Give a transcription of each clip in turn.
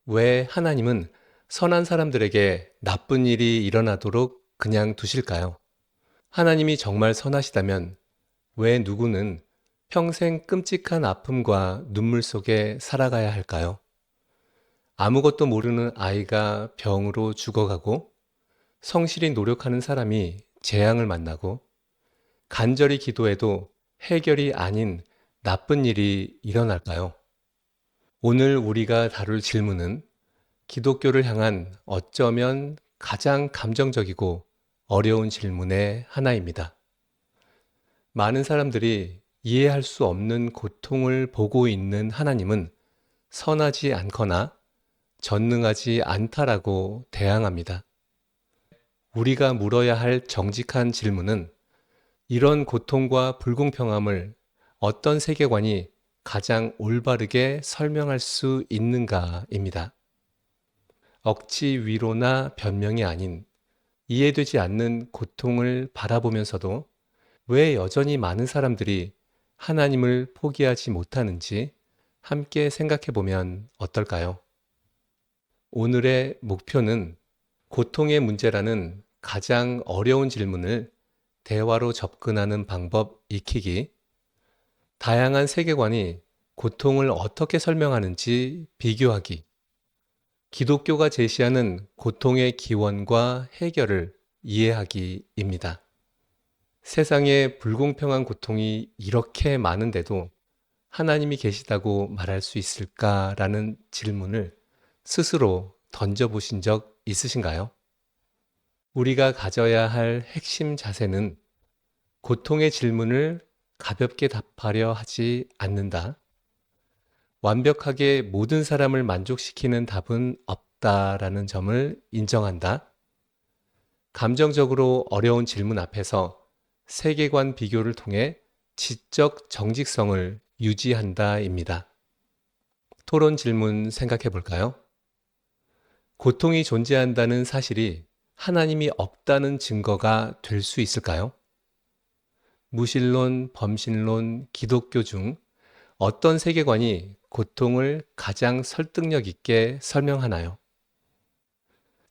왜 하나님은 선한 사람들에게 나쁜 일이 일어나도록 그냥 두실까요? 하나님이 정말 선하시다면 왜 누구는 평생 끔찍한 아픔과 눈물 속에 살아가야 할까요? 아무것도 모르는 아이가 병으로 죽어가고 성실히 노력하는 사람이 재앙을 만나고 간절히 기도해도 해결이 아닌 나쁜 일이 일어날까요? 오늘 우리가 다룰 질문은 기독교를 향한 어쩌면 가장 감정적이고 어려운 질문의 하나입니다. 많은 사람들이 이해할 수 없는 고통을 보고 있는 하나님은 선하지 않거나 전능하지 않다라고 대항합니다. 우리가 물어야 할 정직한 질문은 이런 고통과 불공평함을 어떤 세계관이 가장 올바르게 설명할 수 있는가입니다. 억지 위로나 변명이 아닌 이해되지 않는 고통을 바라보면서도 왜 여전히 많은 사람들이 하나님을 포기하지 못하는지 함께 생각해 보면 어떨까요? 오늘의 목표는 고통의 문제라는 가장 어려운 질문을 대화로 접근하는 방법 익히기, 다양한 세계관이 고통을 어떻게 설명하는지 비교하기, 기독교가 제시하는 고통의 기원과 해결을 이해하기입니다. 세상에 불공평한 고통이 이렇게 많은데도 하나님이 계시다고 말할 수 있을까라는 질문을 스스로 던져보신 적 있으신가요? 우리가 가져야 할 핵심 자세는 고통의 질문을 가볍게 답하려 하지 않는다. 완벽하게 모든 사람을 만족시키는 답은 없다라는 점을 인정한다. 감정적으로 어려운 질문 앞에서 세계관 비교를 통해 지적 정직성을 유지한다입니다. 토론 질문 생각해 볼까요? 고통이 존재한다는 사실이 하나님이 없다는 증거가 될 수 있을까요? 무신론, 범신론, 기독교 중 어떤 세계관이 고통을 가장 설득력 있게 설명하나요?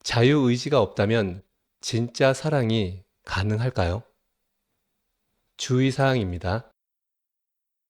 자유의지가 없다면 진짜 사랑이 가능할까요? 주의사항입니다.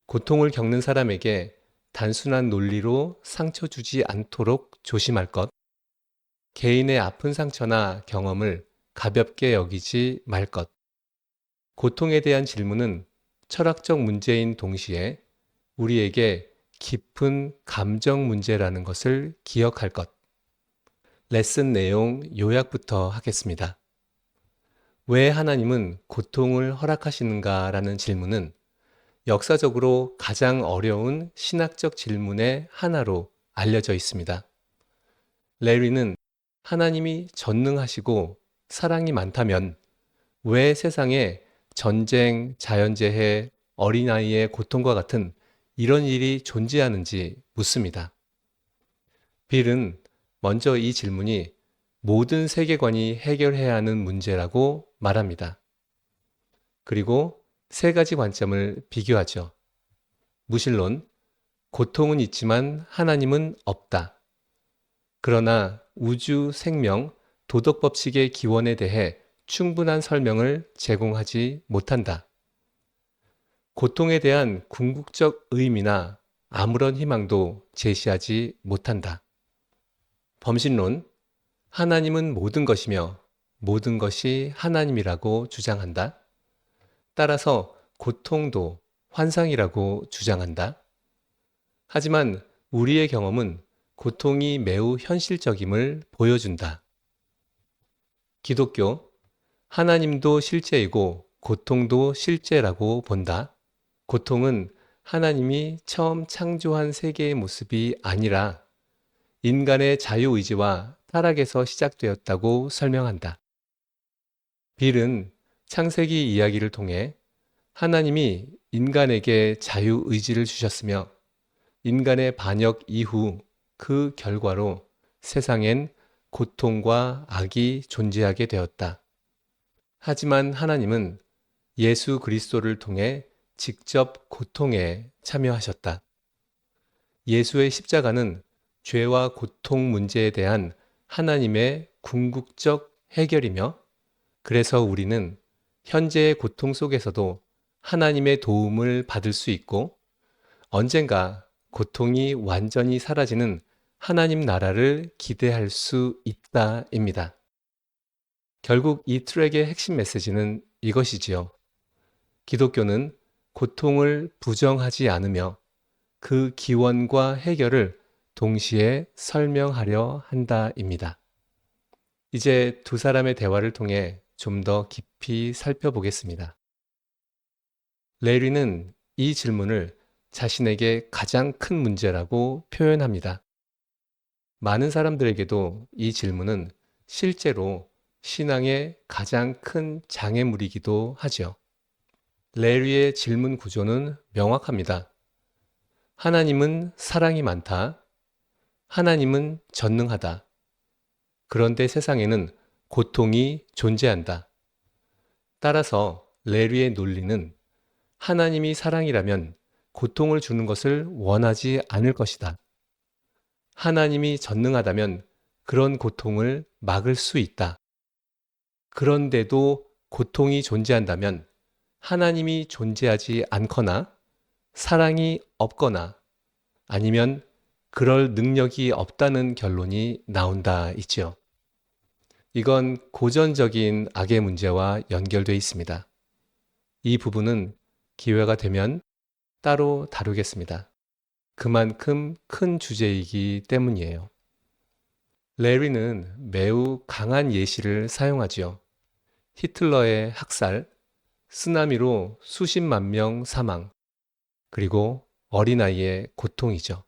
고통을 겪는 사람에게 단순한 논리로 상처 주지 않도록 조심할 것, 개인의 아픈 상처나 경험을 가볍게 여기지 말 것, 고통에 대한 질문은 철학적 문제인 동시에 우리에게 깊은 감정 문제라는 것을 기억할 것. 레슨 내용 요약부터 하겠습니다. 왜 하나님은 고통을 허락하시는가라는 질문은 역사적으로 가장 어려운 신학적 질문의 하나로 알려져 있습니다. 레리는 하나님이 전능하시고 사랑이 많다면 왜 세상에 전쟁, 자연재해, 어린아이의 고통과 같은 이런 일이 존재하는지 묻습니다. 빌은 먼저 이 질문이 모든 세계관이 해결해야 하는 문제라고 말합니다. 그리고 세 가지 관점을 비교하죠. 무신론, 고통은 있지만 하나님은 없다. 그러나 우주, 생명, 도덕 법칙의 기원에 대해 충분한 설명을 제공하지 못한다. 고통에 대한 궁극적 의미나 아무런 희망도 제시하지 못한다. 범신론, 하나님은 모든 것이며 모든 것이 하나님이라고 주장한다. 따라서 고통도 환상이라고 주장한다. 하지만 우리의 경험은 고통이 매우 현실적임을 보여준다. 기독교, 하나님도 실제이고 고통도 실제라고 본다. 고통은 하나님이 처음 창조한 세계의 모습이 아니라 인간의 자유의지와 타락에서 시작되었다고 설명한다. 빌은 창세기 이야기를 통해 하나님이 인간에게 자유의지를 주셨으며 인간의 반역 이후 그 결과로 세상엔 고통과 악이 존재하게 되었다. 하지만 하나님은 예수 그리스도를 통해 직접 고통에 참여하셨다. 예수의 십자가는 죄와 고통 문제에 대한 하나님의 궁극적 해결이며, 그래서 우리는 현재의 고통 속에서도 하나님의 도움을 받을 수 있고, 언젠가 고통이 완전히 사라지는 하나님 나라를 기대할 수 있다입니다. 결국 이 트랙의 핵심 메시지는 이것이지요. 기독교는 고통을 부정하지 않으며 그 기원과 해결을 동시에 설명하려 한다입니다. 이제 두 사람의 대화를 통해 좀 더 깊이 살펴보겠습니다. 레리는 이 질문을 자신에게 가장 큰 문제라고 표현합니다. 많은 사람들에게도 이 질문은 실제로 신앙의 가장 큰 장애물이기도 하죠. 레리의 질문 구조는 명확합니다. 하나님은 사랑이 많다. 하나님은 전능하다. 그런데 세상에는 고통이 존재한다. 따라서 레리의 논리는 하나님이 사랑이라면 고통을 주는 것을 원하지 않을 것이다. 하나님이 전능하다면 그런 고통을 막을 수 있다. 그런데도 고통이 존재한다면 하나님이 존재하지 않거나 사랑이 없거나 아니면 그럴 능력이 없다는 결론이 나온다 있지요. 이건 고전적인 악의 문제와 연결되어 있습니다. 이 부분은 기회가 되면 따로 다루겠습니다. 그만큼 큰 주제이기 때문이에요. 레리는 매우 강한 예시를 사용하지요. 히틀러의 학살, 쓰나미로 수십만 명 사망, 그리고 어린아이의 고통이죠.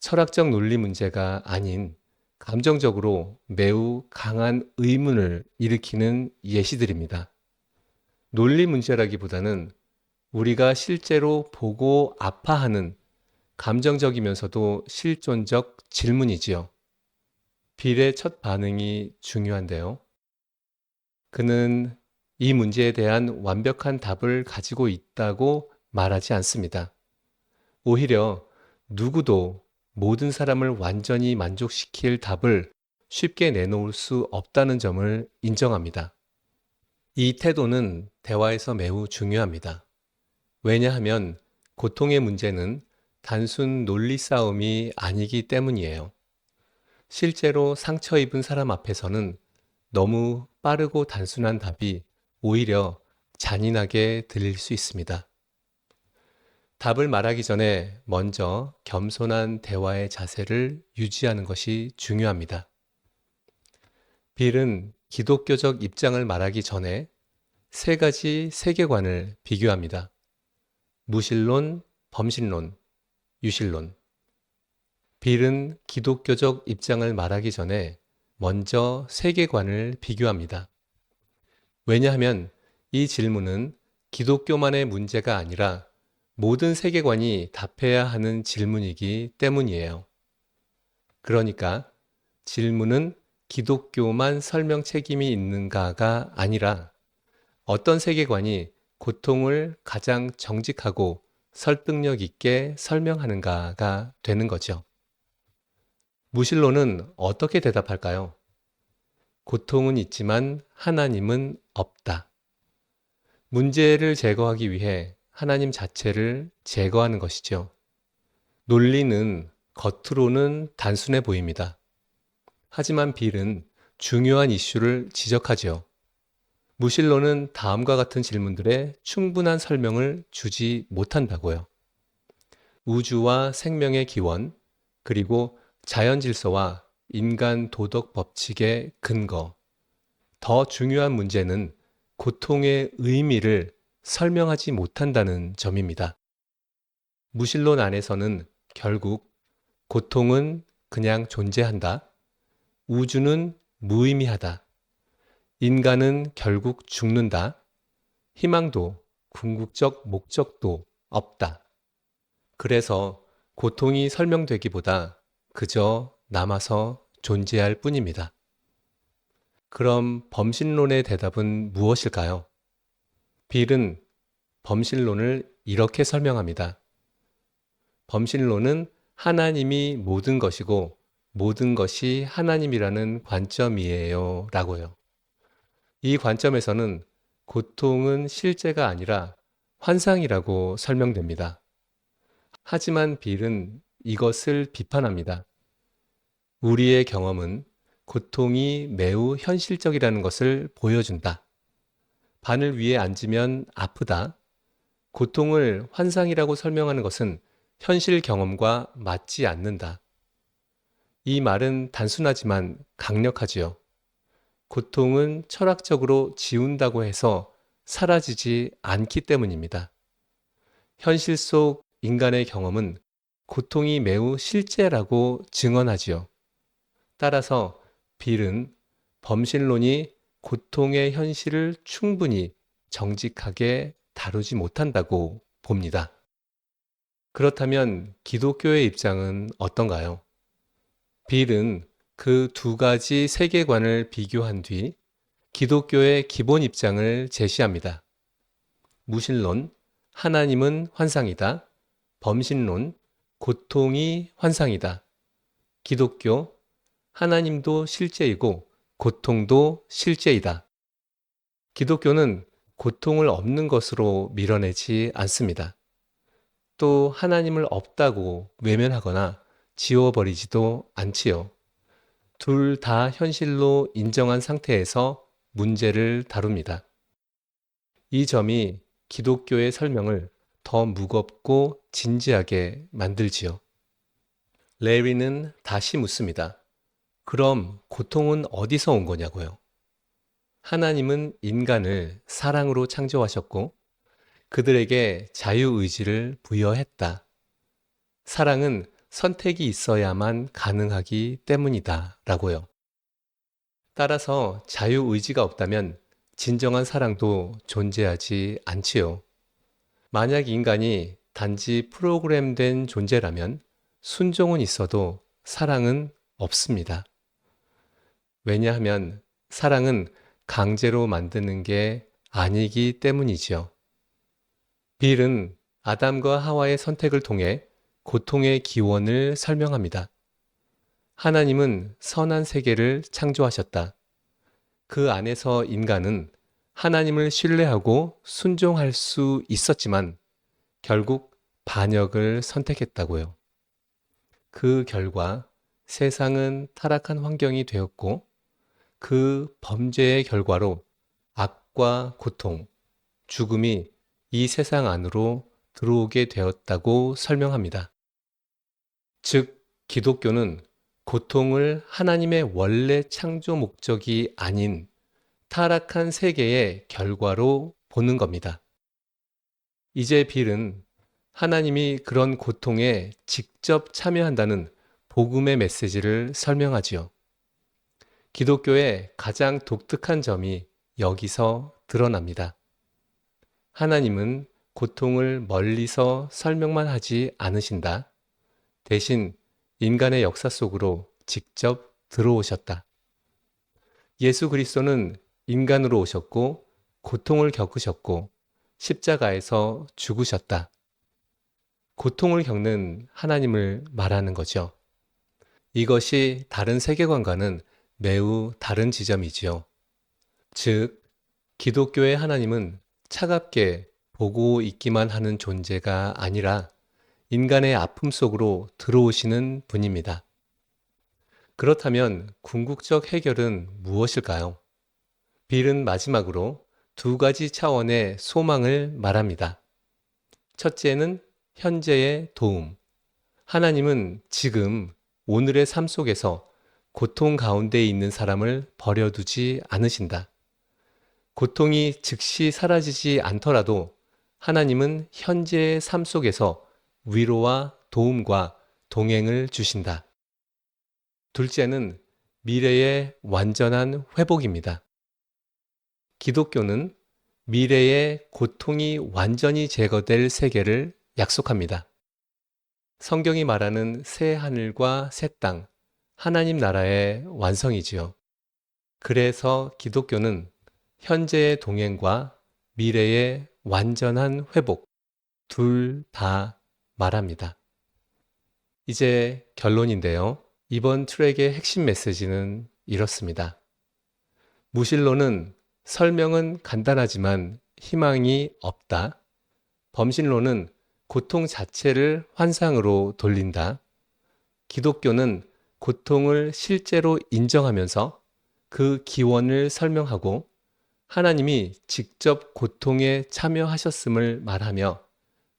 철학적 논리 문제가 아닌 감정적으로 매우 강한 의문을 일으키는 예시들입니다. 논리 문제라기보다는 우리가 실제로 보고 아파하는 감정적이면서도 실존적 질문이지요. 빌의 첫 반응이 중요한데요. 그는 이 문제에 대한 완벽한 답을 가지고 있다고 말하지 않습니다. 오히려 누구도 모든 사람을 완전히 만족시킬 답을 쉽게 내놓을 수 없다는 점을 인정합니다. 이 태도는 대화에서 매우 중요합니다. 왜냐하면 고통의 문제는 단순 논리 싸움이 아니기 때문이에요. 실제로 상처 입은 사람 앞에서는 너무 빠르고 단순한 답이 오히려 잔인하게 들릴 수 있습니다. 답을 말하기 전에 먼저 겸손한 대화의 자세를 유지하는 것이 중요합니다. 빌은 기독교적 입장을 말하기 전에 세 가지 세계관을 비교합니다. 무신론, 범신론, 유신론. 빌은 기독교적 입장을 말하기 전에 먼저 세계관을 비교합니다. 왜냐하면 이 질문은 기독교만의 문제가 아니라 모든 세계관이 답해야 하는 질문이기 때문이에요. 그러니까 질문은 기독교만 설명 책임이 있는가가 아니라 어떤 세계관이 고통을 가장 정직하고 설득력 있게 설명하는가가 되는 거죠. 무신론은 어떻게 대답할까요? 고통은 있지만 하나님은 없다. 문제를 제거하기 위해 하나님 자체를 제거하는 것이죠. 논리는 겉으로는 단순해 보입니다. 하지만 빌은 중요한 이슈를 지적하지요. 무신론은 다음과 같은 질문들에 충분한 설명을 주지 못한다고요. 우주와 생명의 기원, 그리고 자연 질서와 인간 도덕 법칙의 근거. 더 중요한 문제는 고통의 의미를 설명하지 못한다는 점입니다. 무신론 안에서는 결국 고통은 그냥 존재한다. 우주는 무의미하다. 인간은 결국 죽는다. 희망도 궁극적 목적도 없다. 그래서 고통이 설명되기보다 그저 남아서 존재할 뿐입니다. 그럼 범신론의 대답은 무엇일까요? 빌은 범신론을 이렇게 설명합니다. 범신론은 하나님이 모든 것이고 모든 것이 하나님이라는 관점이에요. 라고요. 이 관점에서는 고통은 실제가 아니라 환상이라고 설명됩니다. 하지만 빌은 이것을 비판합니다. 우리의 경험은 고통이 매우 현실적이라는 것을 보여준다. 바늘 위에 앉으면 아프다. 고통을 환상이라고 설명하는 것은 현실 경험과 맞지 않는다. 이 말은 단순하지만 강력하지요. 고통은 철학적으로 지운다고 해서 사라지지 않기 때문입니다. 현실 속 인간의 경험은 고통이 매우 실제라고 증언하지요. 따라서 빌은 범신론이 고통의 현실을 충분히 정직하게 다루지 못한다고 봅니다. 그렇다면 기독교의 입장은 어떤가요? 빌은 그 두 가지 세계관을 비교한 뒤 기독교의 기본 입장을 제시합니다. 무신론, 하나님은 환상이다. 범신론, 고통이 환상이다. 기독교, 하나님도 실제이고 고통도 실제이다. 기독교는 고통을 없는 것으로 밀어내지 않습니다. 또 하나님을 없다고 외면하거나 지워버리지도 않지요. 둘 다 현실로 인정한 상태에서 문제를 다룹니다. 이 점이 기독교의 설명을 더 무겁고 진지하게 만들지요. 레위는 다시 묻습니다. 그럼 고통은 어디서 온 거냐고요? 하나님은 인간을 사랑으로 창조하셨고 그들에게 자유의지를 부여했다. 사랑은 선택이 있어야만 가능하기 때문이다. 라고요. 따라서 자유의지가 없다면 진정한 사랑도 존재하지 않지요. 만약 인간이 단지 프로그램된 존재라면 순종은 있어도 사랑은 없습니다. 왜냐하면 사랑은 강제로 만드는 게 아니기 때문이지요. 빌은 아담과 하와의 선택을 통해 고통의 기원을 설명합니다. 하나님은 선한 세계를 창조하셨다. 그 안에서 인간은 하나님을 신뢰하고 순종할 수 있었지만 결국 반역을 선택했다고요. 그 결과 세상은 타락한 환경이 되었고 그 범죄의 결과로 악과 고통, 죽음이 이 세상 안으로 들어오게 되었다고 설명합니다. 즉, 기독교는 고통을 하나님의 원래 창조 목적이 아닌 타락한 세계의 결과로 보는 겁니다. 이제 빌은 하나님이 그런 고통에 직접 참여한다는 복음의 메시지를 설명하지요. 기독교의 가장 독특한 점이 여기서 드러납니다. 하나님은 고통을 멀리서 설명만 하지 않으신다. 대신 인간의 역사 속으로 직접 들어오셨다. 예수 그리스도는 인간으로 오셨고 고통을 겪으셨고 십자가에서 죽으셨다. 고통을 겪는 하나님을 말하는 거죠. 이것이 다른 세계관과는 매우 다른 지점이지요. 즉, 기독교의 하나님은 차갑게 보고 있기만 하는 존재가 아니라 인간의 아픔 속으로 들어오시는 분입니다. 그렇다면 궁극적 해결은 무엇일까요? 빌은 마지막으로 두 가지 차원의 소망을 말합니다. 첫째는 현재의 도움. 하나님은 지금 오늘의 삶 속에서 고통 가운데 있는 사람을 버려두지 않으신다. 고통이 즉시 사라지지 않더라도 하나님은 현재의 삶 속에서 위로와 도움과 동행을 주신다. 둘째는 미래의 완전한 회복입니다. 기독교는 미래의 고통이 완전히 제거될 세계를 약속합니다. 성경이 말하는 새 하늘과 새 땅, 하나님 나라의 완성이지요. 그래서 기독교는 현재의 동행과 미래의 완전한 회복, 둘 다 말합니다. 이제 결론인데요. 이번 트랙의 핵심 메시지는 이렇습니다. 무신론은 설명은 간단하지만 희망이 없다. 범신론은 고통 자체를 환상으로 돌린다. 기독교는 고통을 실제로 인정하면서 그 기원을 설명하고 하나님이 직접 고통에 참여하셨음을 말하며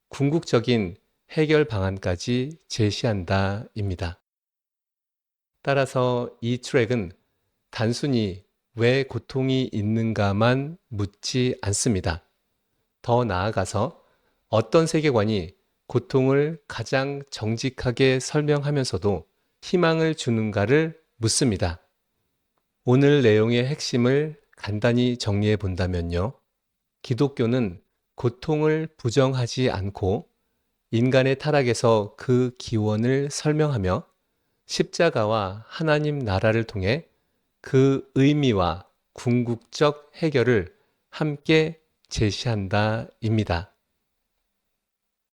궁극적인 해결 방안까지 제시한다입니다. 따라서 이 트랙은 단순히 왜 고통이 있는가만 묻지 않습니다. 더 나아가서 어떤 세계관이 고통을 가장 정직하게 설명하면서도 희망을 주는가를 묻습니다. 오늘 내용의 핵심을 간단히 정리해 본다면요. 기독교는 고통을 부정하지 않고 인간의 타락에서 그 기원을 설명하며 십자가와 하나님 나라를 통해 그 의미와 궁극적 해결을 함께 제시한다입니다.